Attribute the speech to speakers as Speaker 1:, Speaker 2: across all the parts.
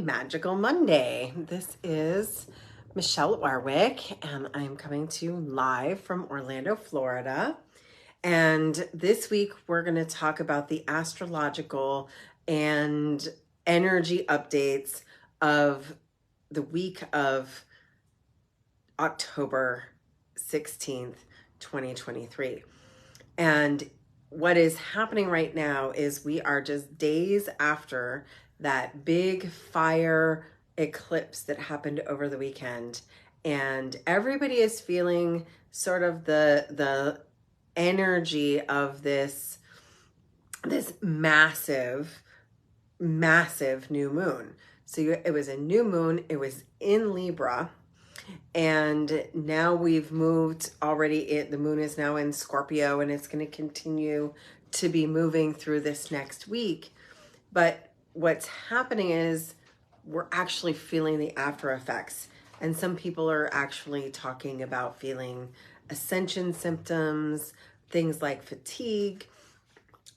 Speaker 1: magical Monday. This is Michelle Orwick, and I'm coming to you live from Orlando, Florida. And this week, we're going to talk about the astrological and energy updates of the week of October 16th, 2023. And what is happening right now is we are just days after that big fire eclipse that happened over the weekend. And everybody is feeling sort of the energy of this massive new moon. So it was a new moon. It was in Libra. And now we've moved already. The moon is now in Scorpio, and it's going to continue to be moving through this next week. But what's happening is we're actually feeling the after effects. And some people are actually talking about feeling ascension symptoms, things like fatigue.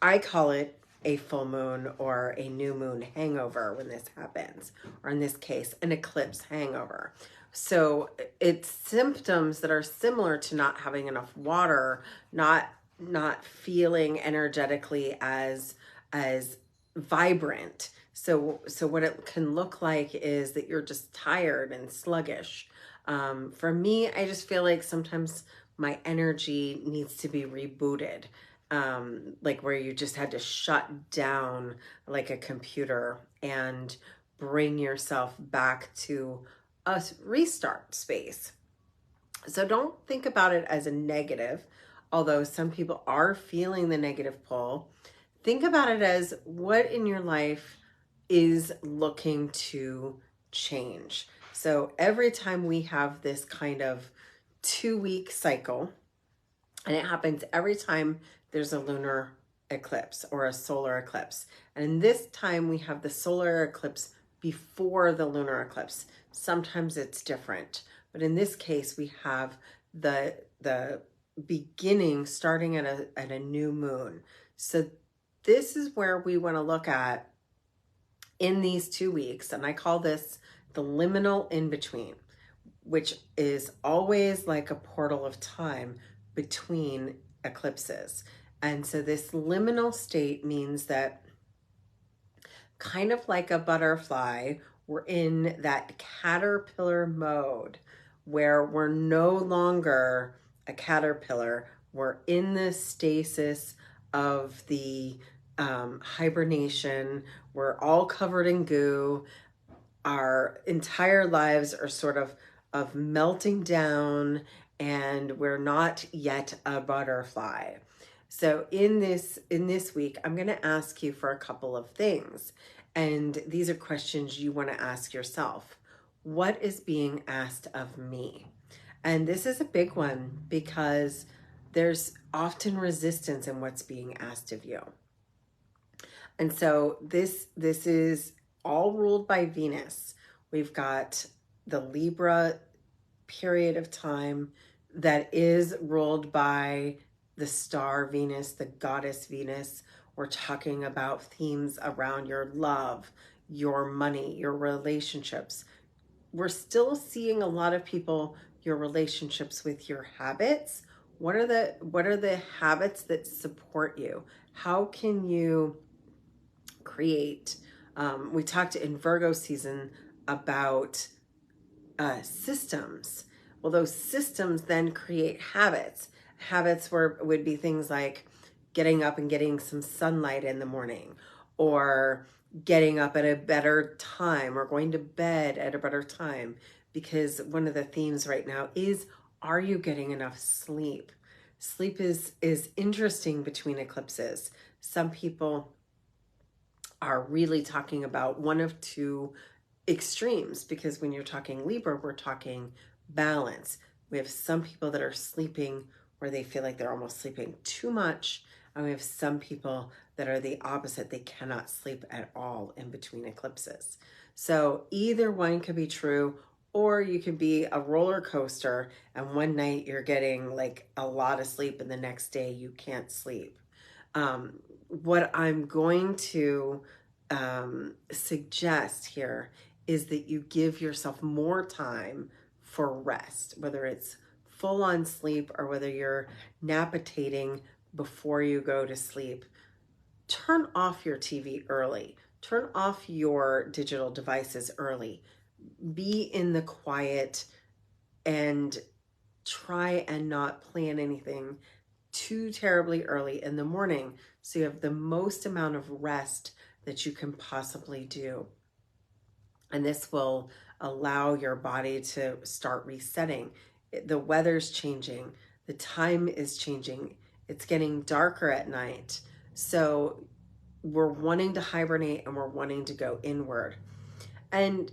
Speaker 1: I call it a full moon or a new moon hangover when this happens, or in this case, an eclipse hangover. So it's symptoms that are similar to not having enough water, not feeling energetically as vibrant. So what it can look like is that you're just tired and sluggish. For me, I just feel like sometimes my energy needs to be rebooted. Like where you just had to shut down like a computer and bring yourself back to a restart space. So don't think about it as a negative, although some people are feeling the negative pull. Think about it as what in your life is looking to change. So every time we have this kind of 2-week cycle, and it happens every time there's a lunar eclipse or a solar eclipse. And this time we have the solar eclipse before the lunar eclipse. Sometimes it's different, but in this case we have the beginning starting at a new moon. So this is where we want to look at in these 2 weeks, and I call this the liminal in between, which is always like a portal of time between eclipses. And so this liminal state means that, kind of like a butterfly, we're in that caterpillar mode where we're no longer a caterpillar. We're in the stasis of the hibernation. We're all covered in goo. Our entire lives are sort of melting down, and we're not yet a butterfly. So in this week, I'm going to ask you for a couple of things. And these are questions you want to ask yourself. What is being asked of me? And this is a big one because there's often resistance in what's being asked of you. And so this is all ruled by Venus. We've got the Libra period of time that is ruled by the star Venus, the goddess Venus. We're talking about themes around your love, your money, your relationships. We're still seeing a lot of people, your relationships with your habits. What are the habits that support you? How can you create? We talked in Virgo season about systems. Well, those systems then create habits. Habits would be things like getting up and getting some sunlight in the morning, or getting up at a better time, or going to bed at a better time. Because one of the themes right now is, are you getting enough sleep? Sleep is interesting between eclipses. Some people are really talking about one of two extremes, because when you're talking Libra, we're talking balance. We have some people that are sleeping where they feel like they're almost sleeping too much, and we have some people that are the opposite. They cannot sleep at all in between eclipses. So either one could be true, or you could be a roller coaster, and one night you're getting like a lot of sleep and the next day you can't sleep. What I'm going to suggest here is that you give yourself more time for rest, whether it's full on sleep or whether you're napitating before you go to sleep. Turn off your TV early. Turn off your digital devices early. Be in the quiet and try and not plan anything too terribly early in the morning so you have the most amount of rest that you can possibly do. And this will allow your body to start resetting. The weather's changing, the time is changing, it's getting darker at night. So we're wanting to hibernate and we're wanting to go inward. And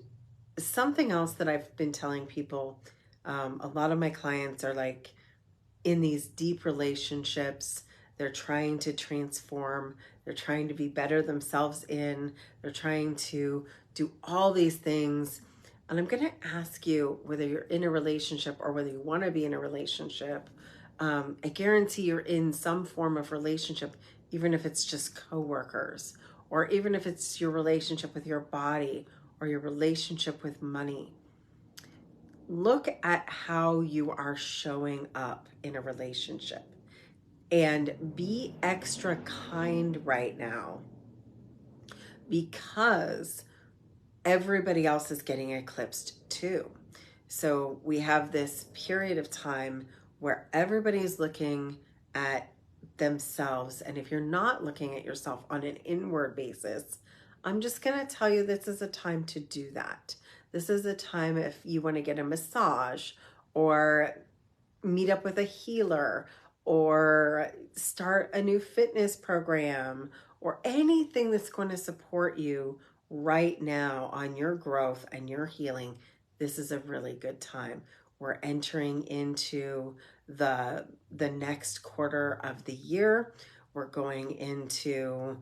Speaker 1: something else that I've been telling people, a lot of my clients are like in these deep relationships. They're trying to transform. They're trying to be better themselves they're trying to do all these things. And I'm going to ask you whether you're in a relationship or whether you want to be in a relationship. I guarantee you're in some form of relationship, even if it's just coworkers, or even if it's your relationship with your body or your relationship with money. Look at how you are showing up in a relationship and be extra kind right now, because everybody else is getting eclipsed too. So we have this period of time where everybody's looking at themselves. And if you're not looking at yourself on an inward basis, I'm just going to tell you this is a time to do that. This is a time if you want to get a massage or meet up with a healer or start a new fitness program or anything that's going to support you right now on your growth and your healing. This is a really good time. We're entering into the next quarter of the year. We're going into,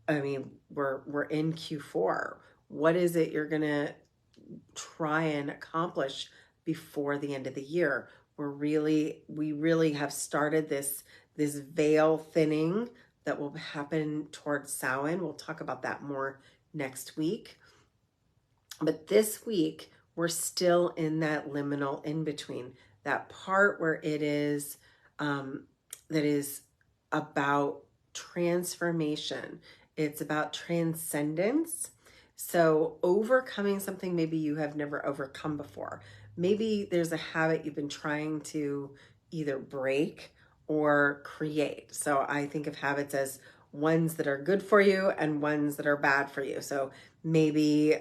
Speaker 1: we're in Q4. What is it you're going to try and accomplish before the end of the year? We really have started this veil thinning that will happen towards Samhain. We'll talk about that more next week. But this week, we're still in that liminal in between, that part where it is that is about transformation. It's about transcendence. So overcoming something maybe you have never overcome before. Maybe there's a habit you've been trying to either break or create. So I think of habits as ones that are good for you and ones that are bad for you. So maybe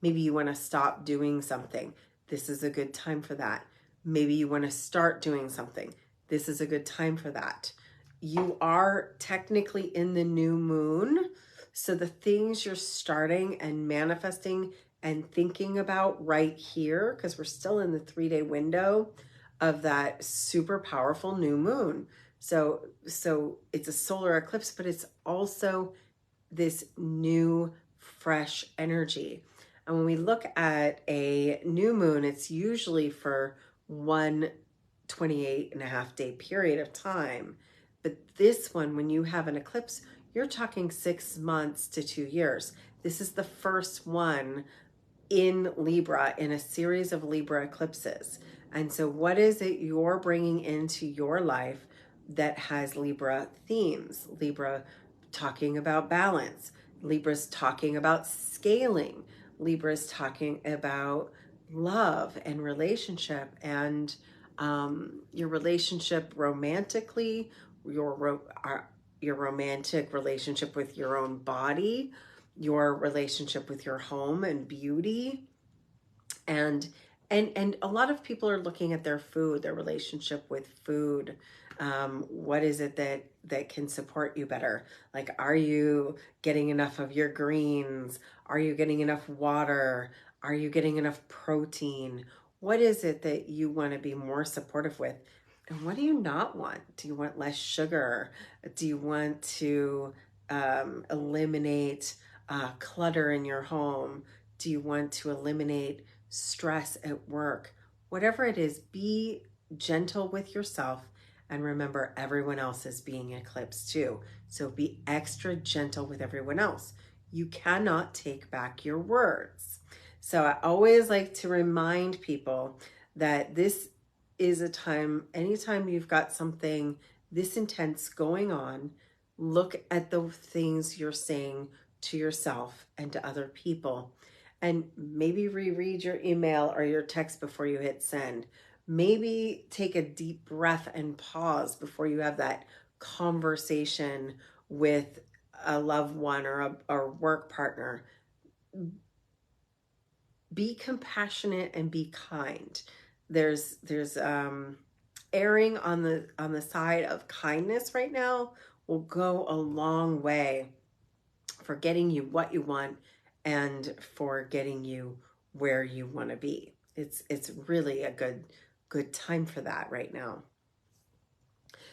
Speaker 1: you want to stop doing something. This is a good time for that. Maybe you want to start doing something. This is a good time for that. You are technically in the new moon. So the things you're starting and manifesting and thinking about right here, because we're still in the 3-day window of that super powerful new moon. So it's a solar eclipse, but it's also this new, fresh energy. And when we look at a new moon, it's usually for 28.5-day period of time. But this one, when you have an eclipse, you're talking 6 months to 2 years. This is the first one in Libra, in a series of Libra eclipses. And so what is it you're bringing into your life that has Libra themes? Libra talking about balance. Libra's talking about scaling. Libra's talking about love and relationship, and your relationship romantically, your romantic relationship with your own body, your relationship with your home and beauty, and a lot of people are looking at their food, their relationship with food. What is it that can support you better? Like, are you getting enough of your greens? Are you getting enough water? Are you getting enough protein? What is it that you want to be more supportive with? And what do you not want? Do you want less sugar? Do you want to eliminate clutter in your home? Do you want to eliminate stress at work? Whatever it is, be gentle with yourself. And remember, everyone else is being eclipsed too. So be extra gentle with everyone else. you cannot take back your words. So I always like to remind people that this is a time, anytime you've got something this intense going on, look at the things you're saying to yourself and to other people. And maybe reread your email or your text before you hit send. Maybe take a deep breath and pause before you have that conversation with a loved one or a work partner. Be compassionate and be kind. There's erring on the side of kindness right now will go a long way for getting you what you want and for getting you where you want to be. It's really a good time for that right now.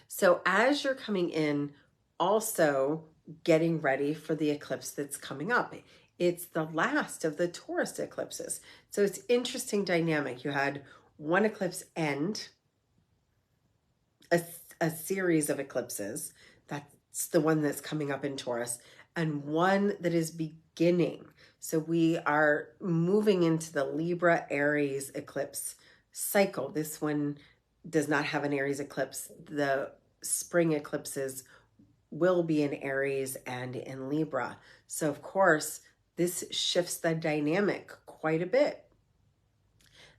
Speaker 1: So as you're coming in, also getting ready for the eclipse that's coming up. It's the last of the Taurus eclipses. So it's interesting dynamic. You had one eclipse end, a series of eclipses. That's the one that's coming up in Taurus, and one that is beginning. So we are moving into the Libra Aries eclipse cycle. This one does not have an Aries eclipse. The spring eclipses will be in Aries and in Libra. So of course, this shifts the dynamic quite a bit.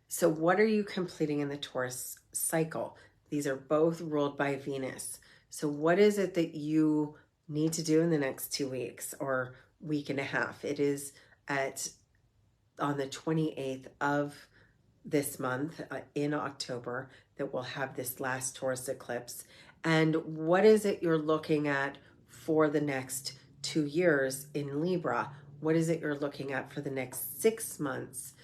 Speaker 1: So what are you completing in the Taurus cycle? These are both ruled by Venus. So what is it that you need to do in the next 2 weeks or week and a half? It is on the 28th of this month in October that we'll have this last Taurus eclipse. And what is it you're looking at for the next 2 years in Libra? What is it you're looking at for the next 6 months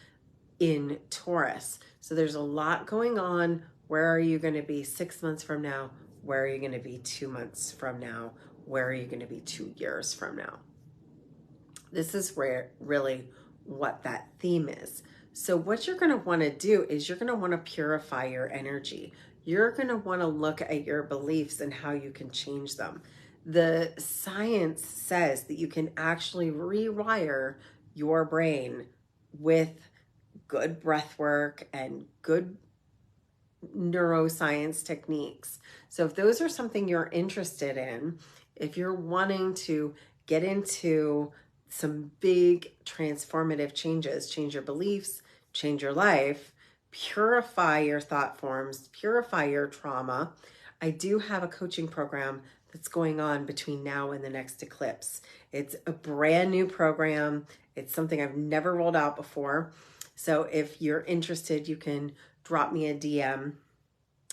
Speaker 1: in Taurus? So there's a lot going on. Where are you going to be 6 months from now? Where are you going to be 2 months from now? Where are you going to be 2 years from now? This is where really what that theme is. So what you're going to want to do is you're going to want to purify your energy. You're going to want to look at your beliefs and how you can change them. The science says that you can actually rewire your brain with good breath work and good neuroscience techniques. So if those are something you're interested in, if you're wanting to get into some big transformative changes, change your beliefs, change your life, purify your thought forms, purify your trauma, I do have a coaching program that's going on between now and the next eclipse. It's a brand new program. It's something I've never rolled out before. So if you're interested, you can drop me a DM.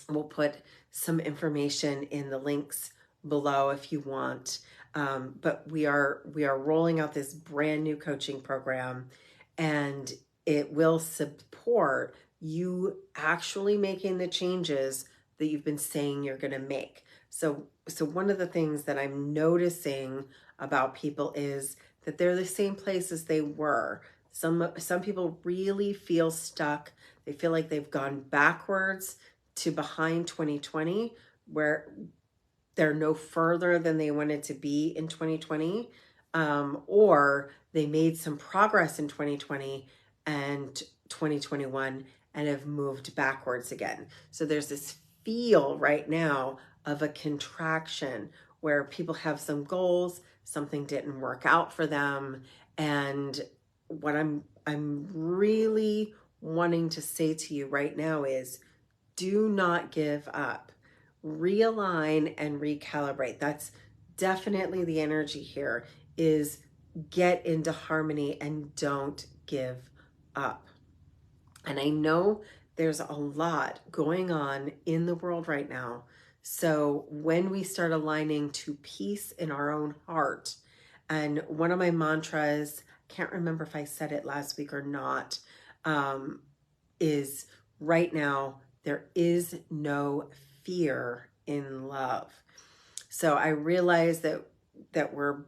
Speaker 1: We'll put some information in the links below if you want. But we are rolling out this brand new coaching program, and it will support you actually making the changes that you've been saying you're going to make. So one of the things that I'm noticing about people is that they're the same place as they were. Some people really feel stuck. They feel like they've gone backwards to behind 2020, where they're no further than they wanted to be in 2020, or they made some progress in 2020 and 2021 and have moved backwards again. So there's this feel right now of a contraction where people have some goals, something didn't work out for them, and what I'm really wanting to say to you right now is do not give up. Realign and recalibrate. That's definitely the energy here, is get into harmony and don't give up. And I know there's a lot going on in the world right now. So when we start aligning to peace in our own heart, and one of my mantras, can't remember if I said it last week or not, is right now, there is no fear in love. So I realize that we're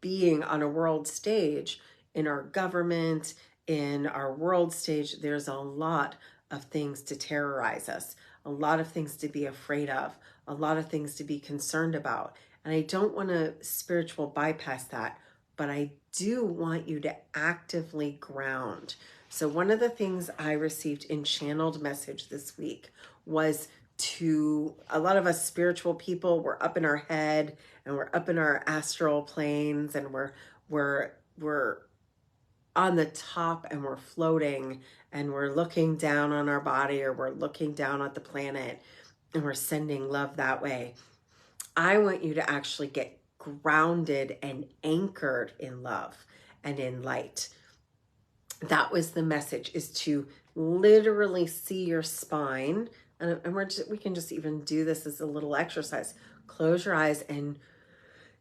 Speaker 1: being on a world stage, in our government, in our world stage, there's a lot of things to terrorize us, a lot of things to be afraid of, a lot of things to be concerned about. And I don't want to spiritual bypass that, but I do want you to actively ground. So one of the things I received in channeled message this week was to a lot of us spiritual people, we're up in our head and we're up in our astral planes, and we're on the top and we're floating and we're looking down on our body, or we're looking down at the planet and we're sending love that way. I want you to actually get grounded and anchored in love and in light. That was the message, is to literally see your spine. And we can just even do this as a little exercise. Close your eyes and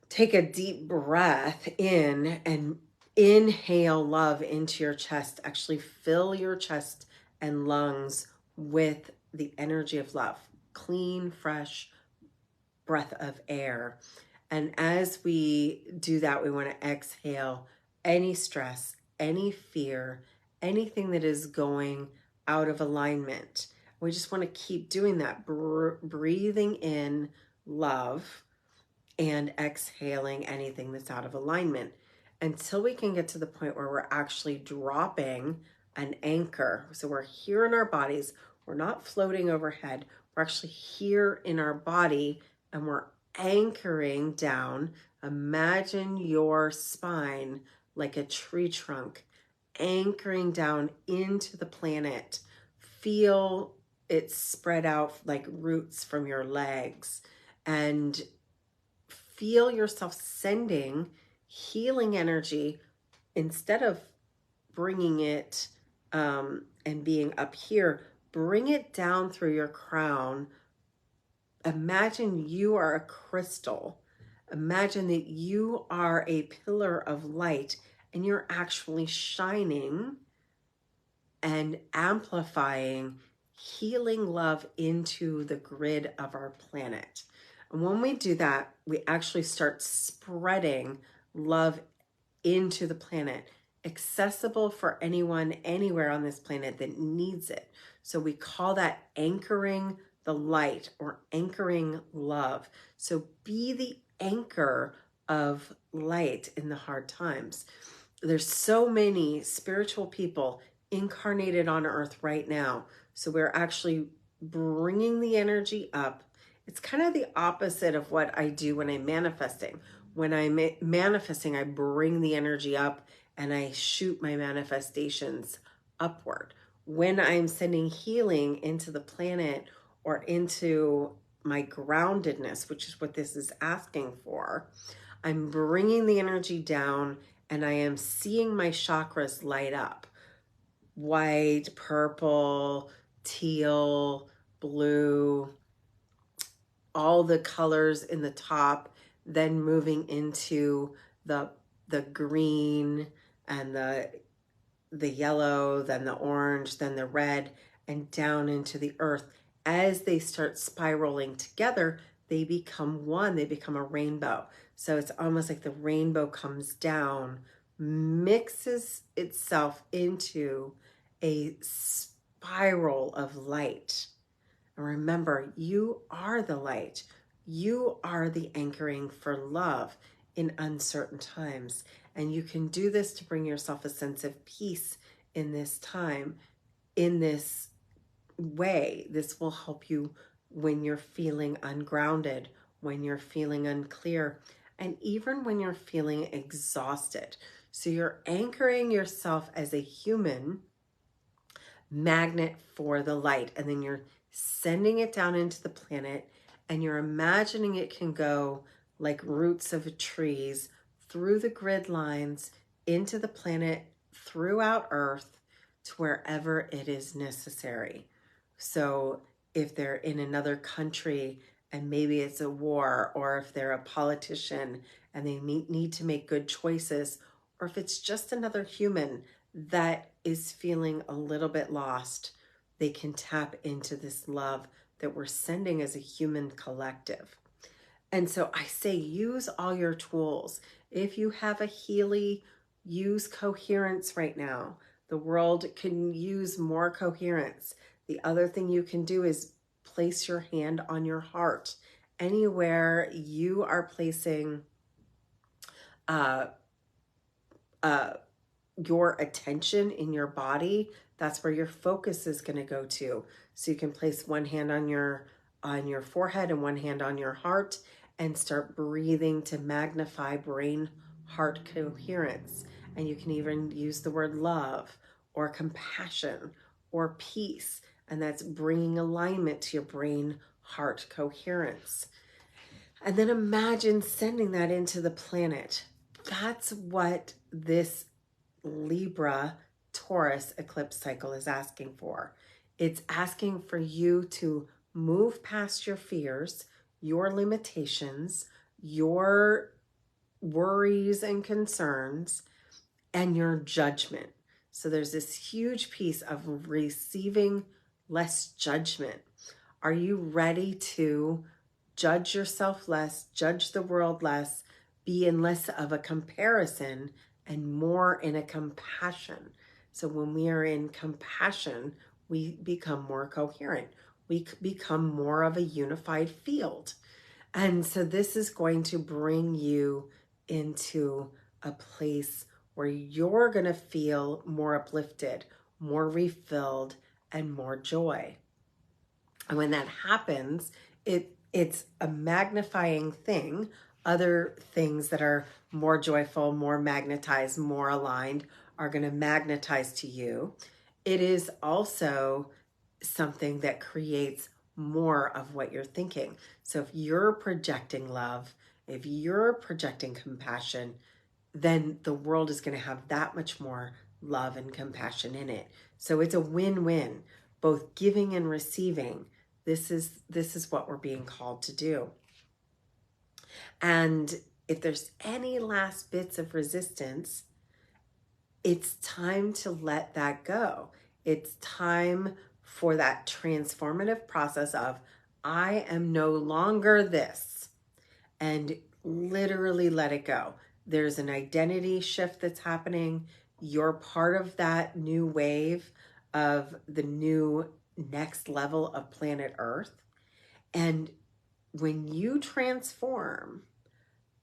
Speaker 1: take a deep breath in and inhale love into your chest. Actually fill your chest and lungs with the energy of love. Clean, fresh breath of air. And as we do that, we want to exhale any stress, any fear, anything that is going out of alignment. We just want to keep doing that, breathing in love and exhaling anything that's out of alignment, until we can get to the point where we're actually dropping an anchor. So we're here in our bodies, we're not floating overhead, we're actually here in our body, and we're anchoring down. Imagine your spine like a tree trunk, anchoring down into the planet. Feel it spread out like roots from your legs, and feel yourself sending healing energy. Instead of bringing it and being up here, bring it down through your crown. Imagine you are a crystal. Imagine that you are a pillar of light and you're actually shining and amplifying healing love into the grid of our planet. And when we do that, we actually start spreading love into the planet, accessible for anyone, anywhere on this planet that needs it. So we call that anchoring the light, or anchoring love. So be the anchor of light in the hard times. There's so many spiritual people incarnated on earth right now. So we're actually bringing the energy up. It's kind of the opposite of what I do when I'm manifesting. When I'm manifesting, I bring the energy up and I shoot my manifestations upward. When I'm sending healing into the planet or into my groundedness, which is what this is asking for, I'm bringing the energy down and I am seeing my chakras light up. White, purple, teal, blue, all the colors in the top, then moving into the green and the yellow, then the orange, then the red, and down into the earth. As they start spiraling together, they become one, they become a rainbow. So it's almost like the rainbow comes down, mixes itself into a spiral of light. And remember, you are the light. You are the anchoring for love in uncertain times. And you can do this to bring yourself a sense of peace in this time, in this way. This will help you when you're feeling ungrounded, when you're feeling unclear, and even when you're feeling exhausted. So you're anchoring yourself as a human magnet for the light, and then you're sending it down into the planet, and you're imagining it can go like roots of trees through the grid lines into the planet, throughout Earth, to wherever it is necessary. So if they're in another country and maybe it's a war, or if they're a politician and they need to make good choices, or if it's just another human that is feeling a little bit lost, they can tap into this love that we're sending as a human collective. And so I say, use all your tools. If you have a Healy, use coherence right now. The world can use more coherence. The other thing you can do is place your hand on your heart. Anywhere you are placing uh, your attention in your body, that's where your focus is going to go to. So you can place one hand on your forehead and one hand on your heart and start breathing to magnify brain heart coherence. And you can even use the word love or compassion or peace, and that's bringing alignment to your brain heart coherence. And then imagine sending that into the planet. That's what this Libra Taurus eclipse cycle is asking for. It's asking for you to move past your fears, your limitations, your worries and concerns, and your judgment. So there's this huge piece of receiving less judgment. Are you ready to judge yourself less, judge the world less, be in less of a comparison and more in a compassion? So when we are in compassion, we become more coherent. We become more of a unified field. And so this is going to bring you into a place where you're going to feel more uplifted, more refilled, and more joy. And when that happens, it's a magnifying thing. Other things that are more joyful, more magnetized, more aligned are going to magnetize to you. It is also something that creates more of what you're thinking. So if you're projecting love, if you're projecting compassion, then the world is going to have that much more love and compassion in it. So it's a win-win, both giving and receiving. This is what we're being called to do. And if there's any last bits of resistance, it's time to let that go. It's time for that transformative process of, I am no longer this, and literally let it go. There's an identity shift that's happening. You're part of that new wave of the new next level of planet Earth. And when you transform,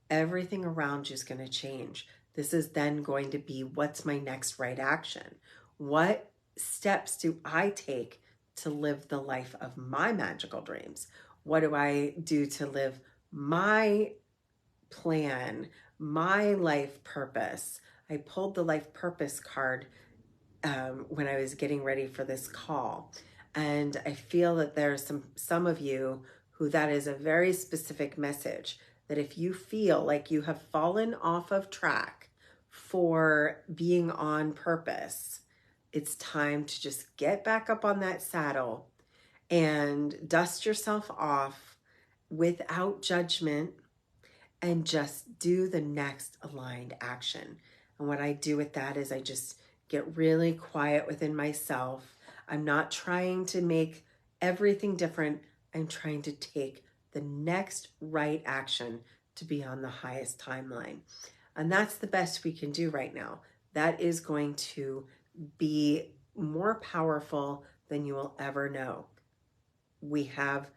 Speaker 1: everything around you is going to change. This is then going to be, what's my next right action? What steps do I take to live the life of my magical dreams? What do I do to live my plan, my life purpose? I pulled the life purpose card when I was getting ready for this call. And I feel that there's some of you who that is a very specific message, that if you feel like you have fallen off of track for being on purpose, it's time to just get back up on that saddle and dust yourself off without judgment and just do the next aligned action. And what I do with that is I just get really quiet within myself. I'm not trying to make everything different. I'm trying to take the next right action to be on the highest timeline. And that's the best we can do right now. That is going to be more powerful than you will ever know. We have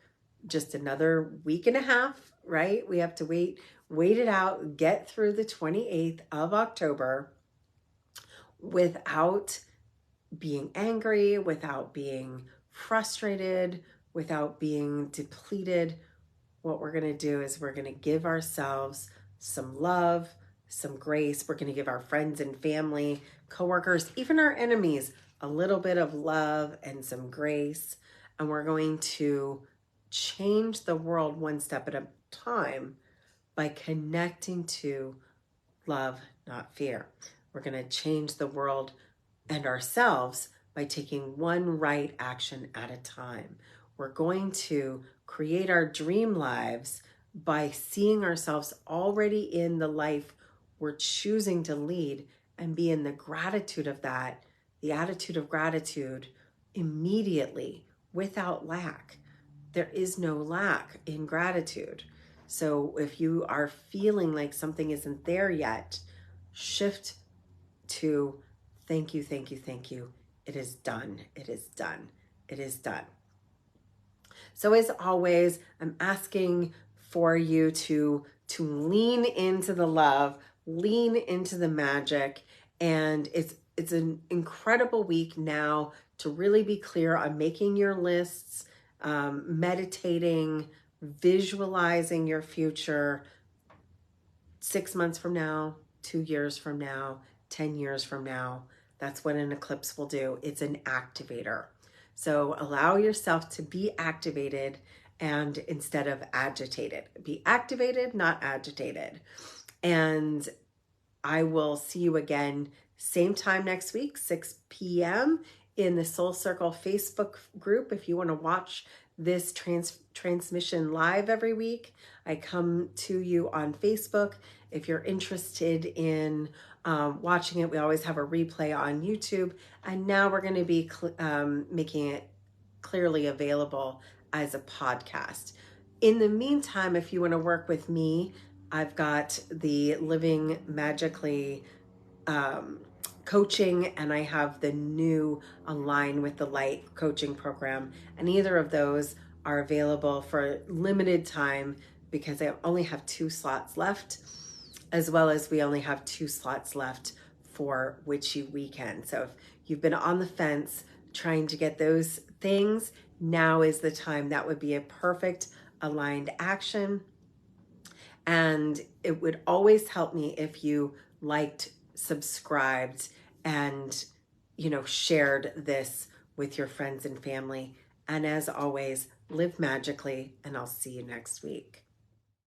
Speaker 1: just another week and a half, right? We have to wait it out, get through the 28th of October without being angry, without being frustrated, without being depleted. What we're going to do is we're going to give ourselves some love, some grace. We're going to give our friends and family, coworkers, even our enemies, a little bit of love and some grace. And we're going to change the world one step at a time by connecting to love, not fear. We're going to change the world and ourselves by taking one right action at a time. We're going to create our dream lives by seeing ourselves already in the life we're choosing to lead and be in the gratitude of that, the attitude of gratitude immediately without lack. There is no lack in gratitude. So if you are feeling like something isn't there yet, shift to thank you, thank you, thank you. It is done. It is done. It is done. So as always, I'm asking for you to lean into the love, lean into the magic, And it's an incredible week now to really be clear on making your lists, meditating, visualizing your future 6 months from now, 2 years from now, 10 years from now. That's what an eclipse will do. It's an activator. So allow yourself to be activated and instead of agitated. Be activated, not agitated. And I will see you again same time next week, 6 p.m. in the Soul Circle Facebook group. If you want to watch this transmission live every week, I come to you on Facebook. If you're interested in watching it, we always have a replay on YouTube. And now we're going to be making it clearly available as a podcast. In the meantime, if you want to work with me, I've got the Living Magically coaching, and I have the new Align with the Light coaching program. And either of those are available for limited time because I only have 2 slots left, as well as we only have 2 slots left for Witchy Weekend. So if you've been on the fence trying to get those things, now is the time. That would be a perfect aligned action. And it would always help me if you liked, subscribed, and, shared this with your friends and family. And as always, live magically, and I'll see you next week.